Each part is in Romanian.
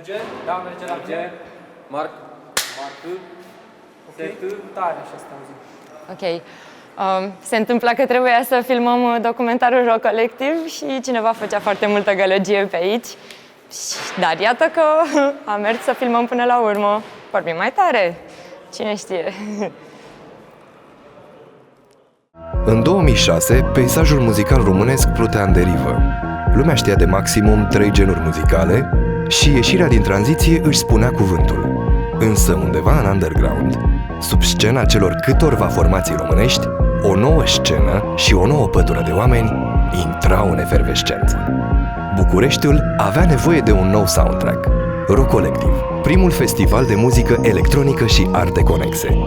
Merge? Da, merge la mine. Marc. Ok, tare și asta auzim. Ok. Se întâmpla că trebuia să filmăm documentarul Rock Collective și cineva făcea foarte multă gălăgie pe aici. Dar iată că a mers să filmăm până la urmă. Vorbim mai tare. Cine știe? În 2006, peisajul muzical românesc plutea în derivă. Lumea știa de maximum 3 genuri muzicale și ieșirea din tranziție își spunea cuvântul. Însă undeva în underground, sub scena celor câtorva formații românești, o nouă scenă și o nouă pătură de oameni intrau în efervescență. Bucureștiul avea nevoie de un nou soundtrack. Rock Collective, primul festival de muzică electronică și arte conexe.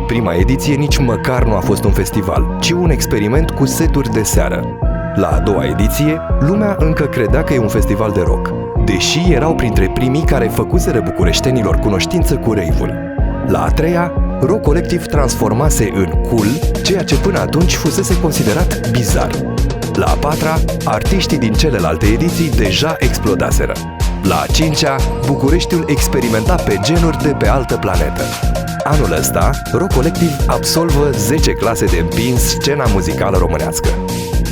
Prima ediție nici măcar nu a fost un festival, ci un experiment cu seturi de seară. La a doua ediție, lumea încă credea că e un festival de rock, deși erau printre primii care făcuseră bucureștenilor cunoștință cu rave-ul. La a treia, Rock Collective transformase în cool ceea ce până atunci fusese considerat bizar. La a patra, artiștii din celelalte ediții deja explodaseră. La a cincea, Bucureștiul experimenta pe genuri de pe altă planetă. Anul ăsta, Rock Collective absolvă 10 clase de împins scena muzicală românească.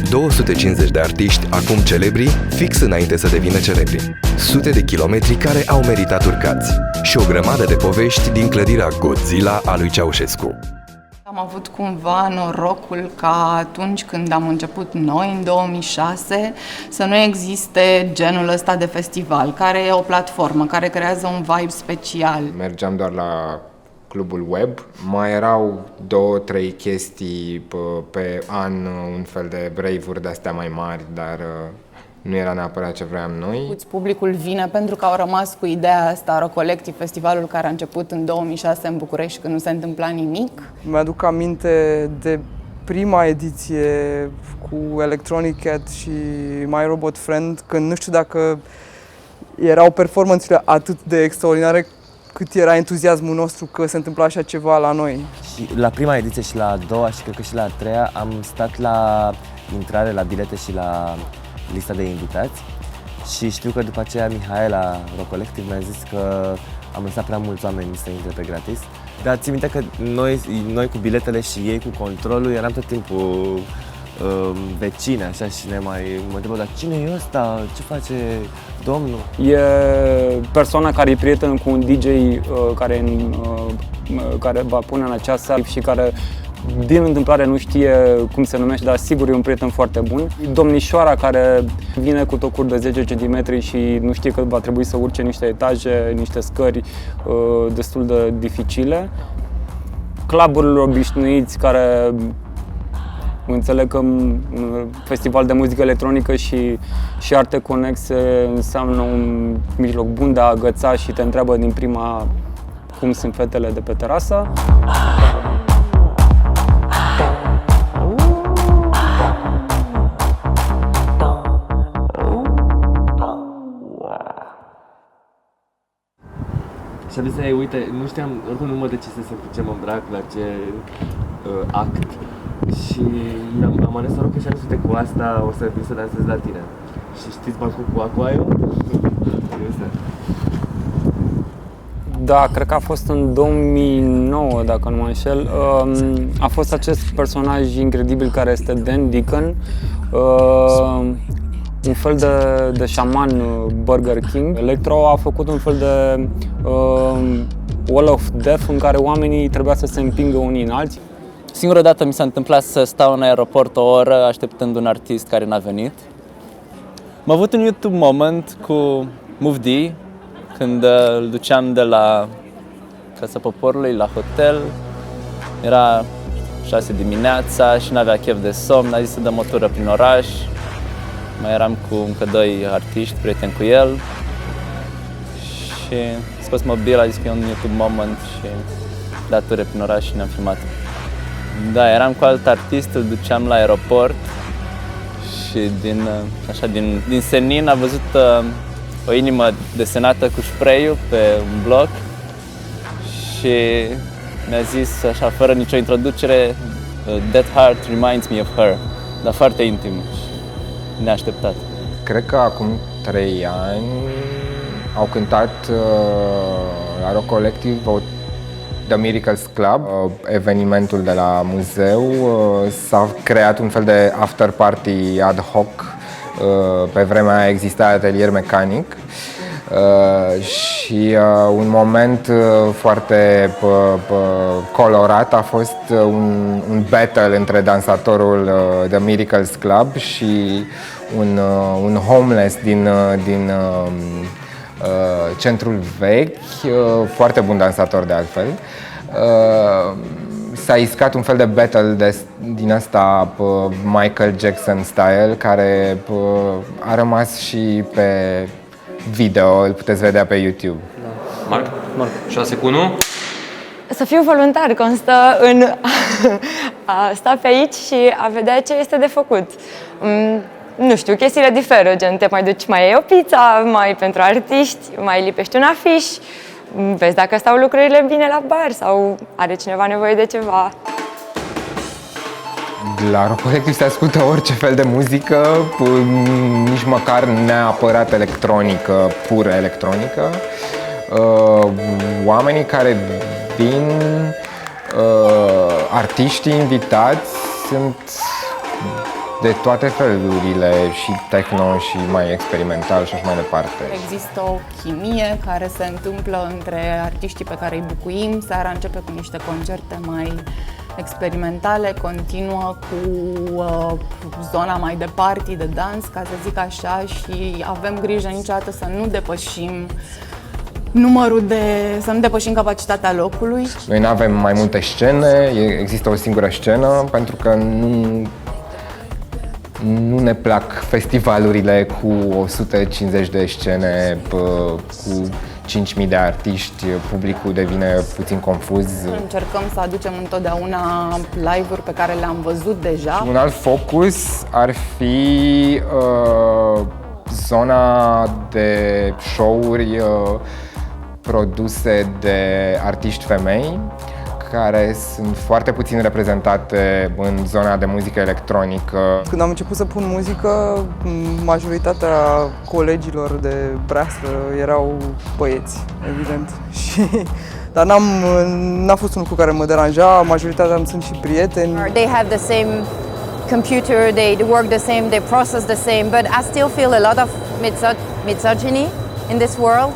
250 de artiști, acum celebri, fix înainte să devină celebri. Sute de kilometri care au meritat urcați. Și o grămadă de povești din clădirea Godzilla a lui Ceaușescu. Am avut cumva norocul ca atunci când am început noi, în 2006, să nu existe genul ăsta de festival, care e o platformă, care creează un vibe special. Mergeam doar la clubul web, mai erau 2-3 chestii pe an, un fel de rave-uri de-astea mai mari, dar nu era neapărat ce vreau noi. Publicul vine pentru că au rămas cu ideea asta, Rock Collective, festivalul care a început în 2006 în București, când nu se întâmpla nimic. Mi-aduc aminte de prima ediție cu Electronic Cat și My Robot Friend, când nu știu dacă erau performanțele atât de extraordinare cât era entuziasmul nostru că se întâmpla așa ceva la noi. Și la prima ediție și la a doua și cred că și la a treia am stat la intrare, la bilete și la lista de invitați și știu că după aceea Mihaela Rock Collective mi-a zis că am lăsat prea mulți oameni să intre pe gratis. Dar țin minte că noi cu biletele și ei cu controlul eram tot timpul vecine așa și mă întrebau, dar cine e ăsta? Ce face domnul? E persoana care e prieten cu un DJ care va pune în acea sală și care din întâmplare nu știe cum se numește, dar sigur e un prieten foarte bun. Domnișoara care vine cu tocuri de 10 cm și nu știe că va trebui să urce niște etaje, niște scări destul de dificile. Cluburile obișnuiți care înțeleg că un festival de muzică electronică și arte conexe înseamnă un mijloc bun de a agăța și te întreabă din prima cum sunt fetele de pe terasă. Și am zis, uite, nu știam, oricum nu mă decisesem cu ce mă îmbrac, la ce act. Și am ales să rog că și am zis, uite, cu asta o să vin să dansez la tine. Și știți bancul cu Aquaio? Da, cred că a fost în 2009, dacă nu mă înșel. A fost acest personaj incredibil care este Dan Deacon, un fel de șaman Burger King. Electro a făcut un fel de wall of death în care oamenii trebuia să se împingă unii în alții. Singura dată mi s-a întâmplat să stau în aeroport o oră așteptând un artist care n-a venit. Am avut un YouTube moment cu Move D, când îl duceam de la Casa Poporului la hotel. Era 6 dimineața și n-avea chef de somn, a zis să dăm o tură prin oraș. Mai eram cu încă 2 artiști, prieteni cu el. Și a scos mobil, a zis că e un YouTube moment și a dat ture prin oraș și ne-am filmat. Da, eram cu alt artist, îl duceam la aeroport și din senin a văzut o inimă desenată cu spray-ul pe un bloc și mi-a zis așa, fără nicio introducere, That heart reminds me of her, dar foarte intim și neașteptat. Cred că acum 3 ani au cântat la Rock Collective The Miracles Club, evenimentul de la muzeu. S-a creat un fel de after party ad hoc. Pe vremea aia exista atelier mecanic. Și un moment foarte colorat a fost un battle între dansatorul The Miracles Club și un homeless din centrul vechi, foarte bun dansator de altfel. S-a iscat un fel de battle din asta Michael Jackson style, care a rămas și pe video, îl puteți vedea pe YouTube. Marc? 6 cu 1. Să fiu voluntar constă în a sta pe aici și a vedea ce este de făcut. Nu știu, chestiile diferă, gen te mai duci, mai iei o pizza, mai pentru artiști, mai lipești un afiș, vezi dacă stau lucrurile bine la bar sau are cineva nevoie de ceva. La Rock Collective se ascultă orice fel de muzică, nici măcar neapărat electronică, pură electronică. Oamenii care vin, artiștii invitați, sunt de toate felurile, și techno și mai experimental și așa mai departe. Există o chimie care se întâmplă între artiștii pe care îi bucuim. Seara începe cu niște concerte mai experimentale, continuă cu zona mai de party, de dans, ca să zic așa, și avem grijă niciodată să nu depășim să nu depășim capacitatea locului. Noi nu avem mai multe scene, există o singură scenă, pentru că nu ne plac festivalurile cu 150 de scene, cu 5.000 de artiști, publicul devine puțin confuz. Încercăm să aducem întotdeauna live-uri pe care le-am văzut deja. Un alt focus ar fi zona de show-uri produse de artiști femei, care sunt foarte puțin reprezentate în zona de muzică electronică. Când am început să pun muzică, majoritatea colegilor de breaslă erau băieți, evident. Dar n-a fost un lucru care mă deranja, majoritatea sunt și prieteni. They have the same computer, they work the same, they process the same, but I still feel a lot of misogyny in this world.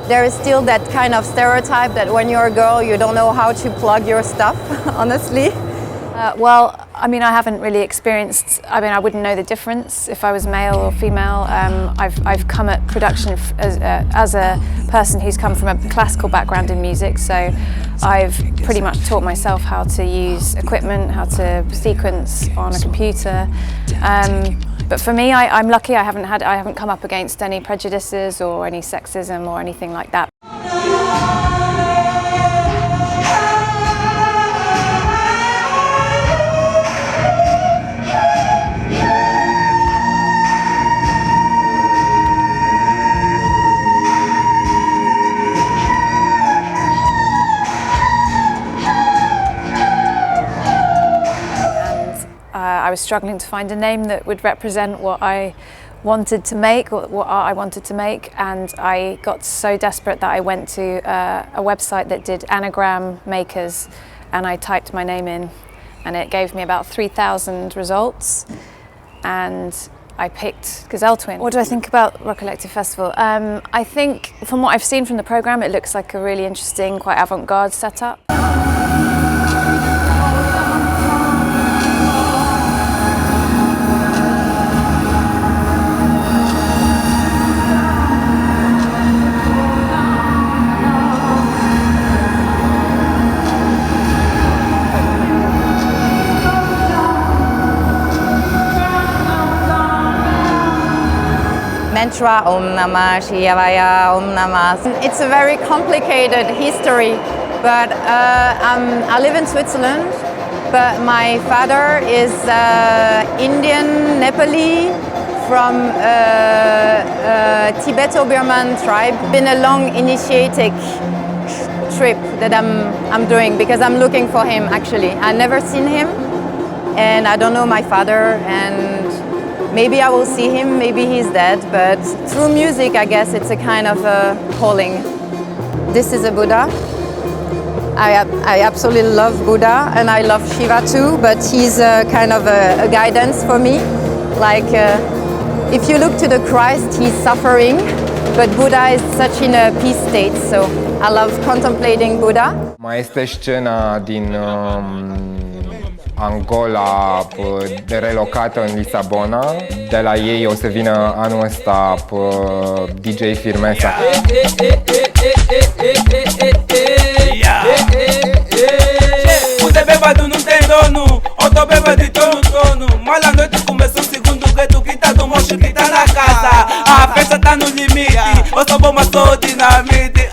There is still that kind of stereotype that when you're a girl, you don't know how to plug your stuff, honestly. Well, I mean, I haven't really experienced, I mean, I wouldn't know the difference if I was male or female. I've come at production as a person who's come from a classical background in music, so I've pretty much taught myself how to use equipment, how to sequence on a computer. But for me, I'm lucky I haven't come up against any prejudices or any sexism or anything like that. I was struggling to find a name that would represent what I wanted to make, or what art I wanted to make, and I got so desperate that I went to a website that did anagram makers, and I typed my name in, and it gave me about 3,000 results, and I picked Gazelle Twin. What do I think about Rock Collective Festival? I think, from what I've seen from the programme, it looks like a really interesting, quite avant-garde setup. Mantra Om Namah Shivaya Om Namah. It's a very complicated history, but I live in Switzerland, but my father is Indian, Nepali, from Tibeto-Burman tribe. Been a long initiatic trip that I'm doing because I'm looking for him actually. I never seen him and I don't know my father, and maybe I will see him, maybe he's dead, but through music, I guess it's a kind of a calling. This is a Buddha. I absolutely love Buddha, and I love Shiva too, but he's a kind of a guidance for me. Like, if you look to the Christ, he's suffering, but Buddha is such in a peace state, so I love contemplating Buddha. Mai este scena din Angola de relocată în Lisabona. De la ei o să vină anul ăsta DJ Firmeza. Você bêbado não tem dono, eu tô bêbado e tô no trono. Mal a noite começou segundo o gueto que tá do mocho que tá na casa. A festa tá no limite, eu sou bomba, sou dinamite.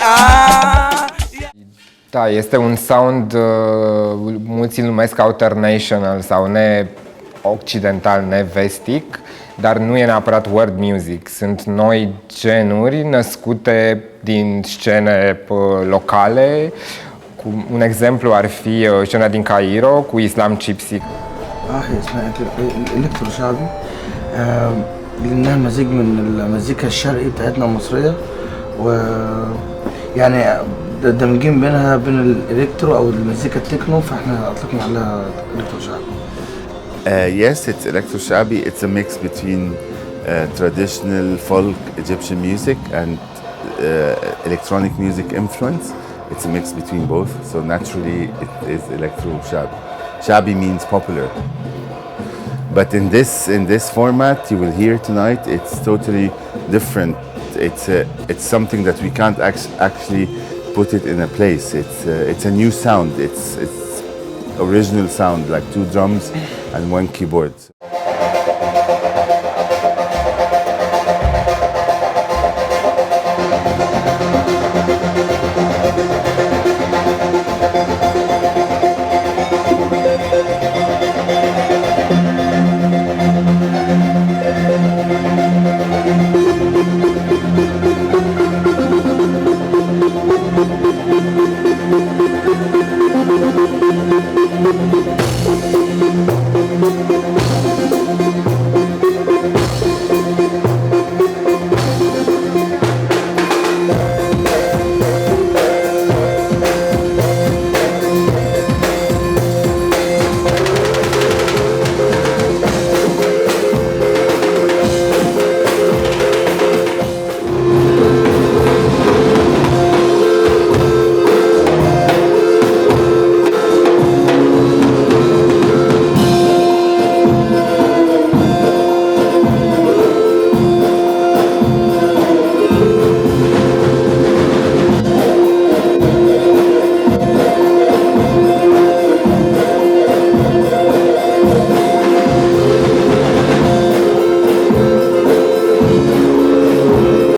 Da, este un sound, mulți îl numesc alternational sau ne-occidental, ne-vestic, dar nu e neapărat world music. Sunt noi genuri născute din scene locale. Un exemplu ar fi scena din Cairo cu Islam Chipsy. اسمها الكترو شعبي لانها مزيج من المزيكا الشرقي بتاعتنا المصريه ويعني دمجين بينها بين الالكترو او المزيكا التكنو فاحنا اطلقنا عليها الكترو شعبي. Yes, it's electro shabi. It's a mix between traditional folk Egyptian music and electronic music influence. It's a mix between both, so naturally it is electro shabi. Shabi means popular. But in this format you will hear tonight, it's totally different. It's something that we can't actually put it in a place. It's a new sound. It's original sound, like 2 drums and 1 keyboard.